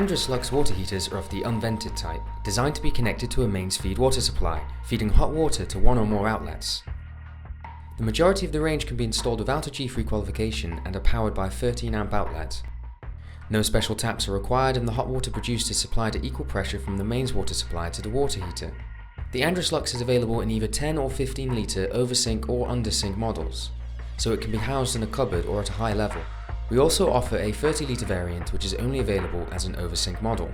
Andris Lux water heaters are of the unvented type, designed to be connected to a mains feed water supply, feeding hot water to one or more outlets. The majority of the range can be installed without a G3 qualification and are powered by a 13 amp outlet. No special taps are required, and the hot water produced is supplied at equal pressure from the mains water supply to the water heater. The Andris Lux is available in either 10 or 15 litre oversing or undersink models, so it can be housed in a cupboard or at a high level. We also offer a 30 litre variant which is only available as an oversing model.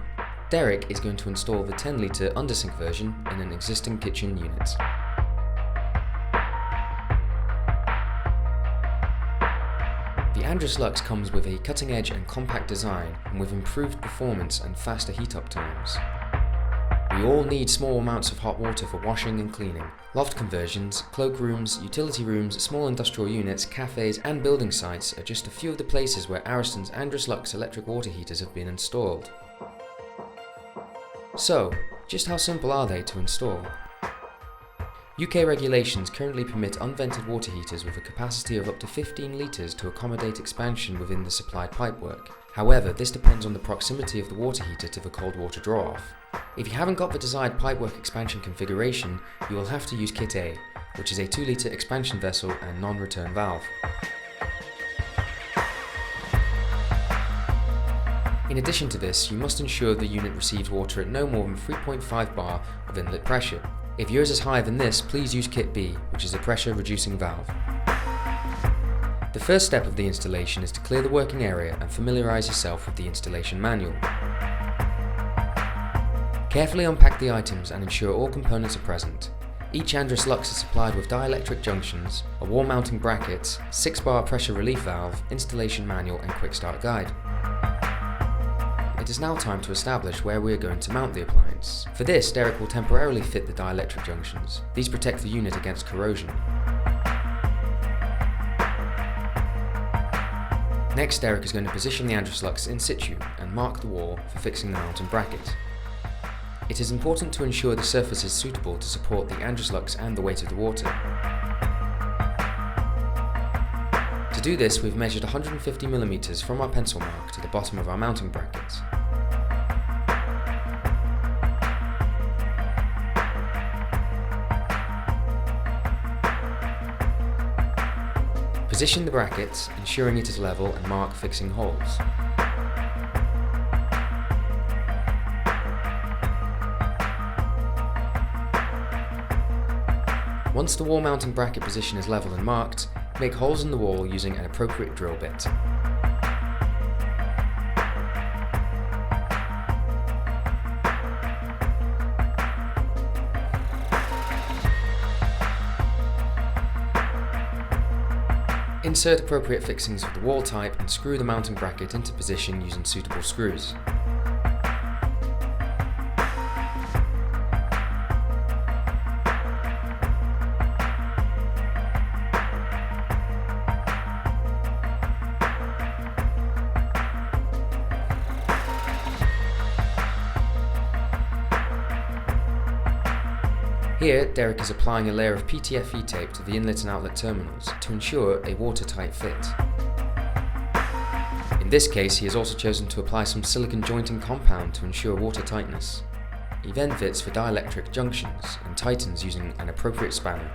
Derek is going to install the 10 litre undersink version in an existing kitchen unit. The Andris Lux comes with a cutting edge and compact design, and with improved performance and faster heat up times. We all need small amounts of hot water for washing and cleaning. Loft conversions, cloakrooms, utility rooms, small industrial units, cafes and building sites are just a few of the places where Ariston's Andris Lux electric water heaters have been installed. So, just how simple are they to install? UK regulations currently permit unvented water heaters with a capacity of up to 15 litres to accommodate expansion within the supplied pipework. However, this depends on the proximity of the water heater to the cold water draw-off. If you haven't got the desired pipework expansion configuration, you will have to use Kit A, which is a 2 litre expansion vessel and non-return valve. In addition to this, you must ensure the unit receives water at no more than 3.5 bar of inlet pressure. If yours is higher than this, please use Kit B, which is a pressure reducing valve. The first step of the installation is to clear the working area and familiarise yourself with the installation manual. Carefully unpack the items and ensure all components are present. Each Andris Lux is supplied with dielectric junctions, a wall mounting bracket, 6-bar pressure relief valve, installation manual and quick start guide. It is now time to establish where we are going to mount the appliance. For this, Derek will temporarily fit the dielectric junctions. These protect the unit against corrosion. Next, Derek is going to position the Andris Lux in situ and mark the wall for fixing the mounting bracket. It is important to ensure the surface is suitable to support the Andris Lux and the weight of the water. To do this, we've measured 150mm from our pencil mark to the bottom of our mounting bracket. Position the bracket, ensuring it is level, and mark fixing holes. Once the wall mounting bracket position is level and marked, make holes in the wall using an appropriate drill bit. Insert appropriate fixings of the wall type and screw the mounting bracket into position using suitable screws. Here, Derek is applying a layer of PTFE tape to the inlet and outlet terminals to ensure a watertight fit. In this case, he has also chosen to apply some silicone jointing compound to ensure water tightness. He then fits the dielectric junctions and tightens using an appropriate spanner.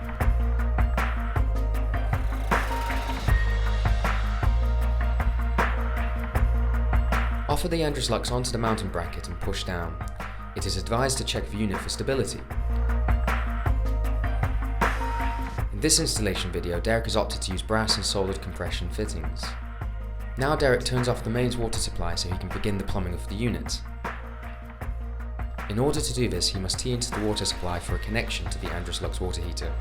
Offer the Andris Lux onto the mounting bracket and push down. It is advised to check the unit for stability. In this installation video, Derek has opted to use brass and soldered compression fittings. Now Derek turns off the mains water supply so he can begin the plumbing of the unit. In order to do this, he must tee into the water supply for a connection to the Andris Lux water heater.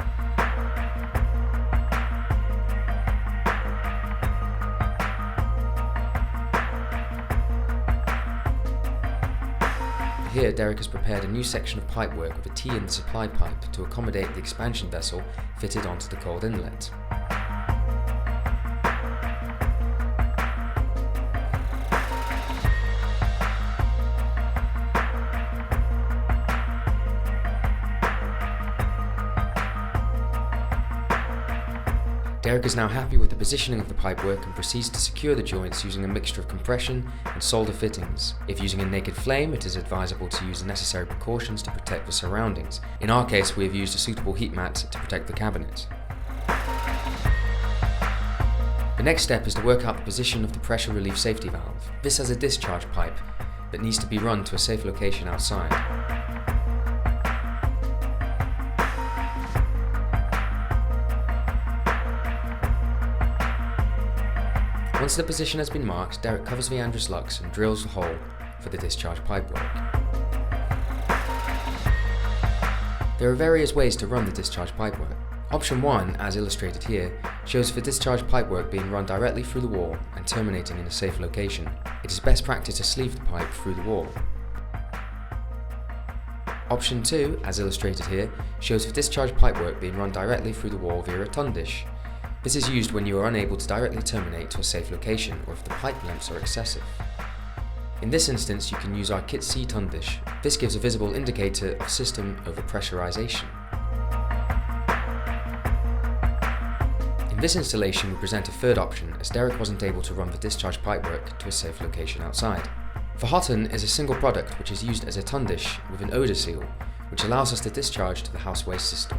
Here, Derek has prepared a new section of pipework with a T in the supply pipe to accommodate the expansion vessel fitted onto the cold inlet. Derek is now happy with the positioning of the pipework and proceeds to secure the joints using a mixture of compression and solder fittings. If using a naked flame, it is advisable to use the necessary precautions to protect the surroundings. In our case, we have used a suitable heat mat to protect the cabinet. The next step is to work out the position of the pressure relief safety valve. This has a discharge pipe that needs to be run to a safe location outside. Once the position has been marked, Derek covers the Andris Lux and drills the hole for the discharge pipework. There are various ways to run the discharge pipework. Option 1, as illustrated here, shows the discharge pipework being run directly through the wall and terminating in a safe location. It is best practice to sleeve the pipe through the wall. Option 2, as illustrated here, shows the discharge pipework being run directly through the wall via a ton dish. This is used when you are unable to directly terminate to a safe location or if the pipe lengths are excessive. In this instance, you can use our Kit C ton dish. This gives a visible indicator of system overpressurization. In this installation, we present a third option as Derek wasn't able to run the discharge pipework to a safe location outside. The Hotton is a single product which is used as a ton dish with an odour seal, which allows us to discharge to the house waste system.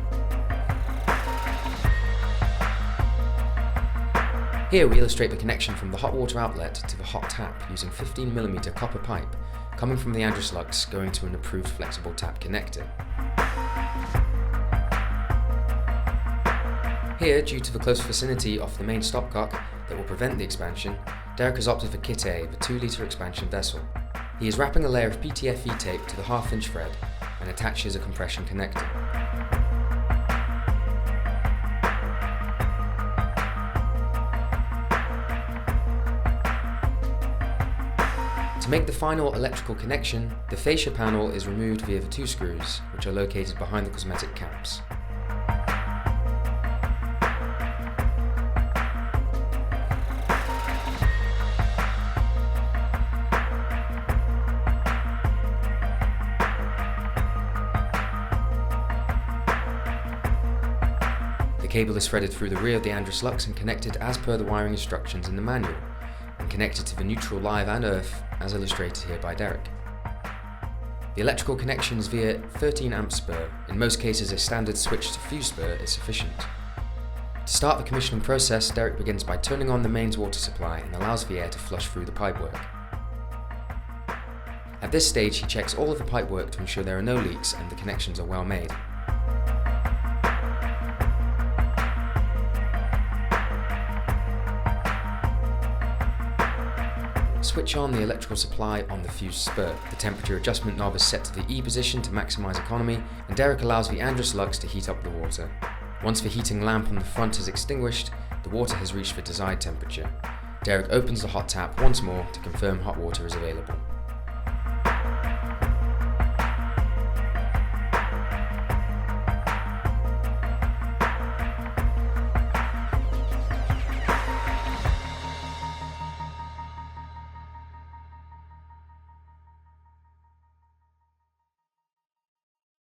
Here we illustrate the connection from the hot water outlet to the hot tap using 15mm copper pipe coming from the Andris Lux going to an approved flexible tap connector. Here, due to the close vicinity of the main stopcock that will prevent the expansion, Derek has opted for Kit A, the 2-litre expansion vessel. He is wrapping a layer of PTFE tape to the 1/2-inch thread and attaches a compression connector. To make the final electrical connection, the fascia panel is removed via the 2 screws, which are located behind the cosmetic caps. The cable is threaded through the rear of the Andris Lux and connected as per the wiring instructions in the manual, and connected to the neutral live and earth as illustrated here by Derek. The electrical connection is via 13 amp spur. In most cases a standard switch to fuse spur is sufficient. To start the commissioning process, Derek begins by turning on the mains water supply and allows the air to flush through the pipework. At this stage he checks all of the pipework to ensure there are no leaks and the connections are well made. Switch on the electrical supply on the fuse spur. The temperature adjustment knob is set to the E position to maximise economy, and Derek allows the Andris Lux to heat up the water. Once the heating lamp on the front is extinguished, the water has reached the desired temperature. Derek opens the hot tap once more to confirm hot water is available.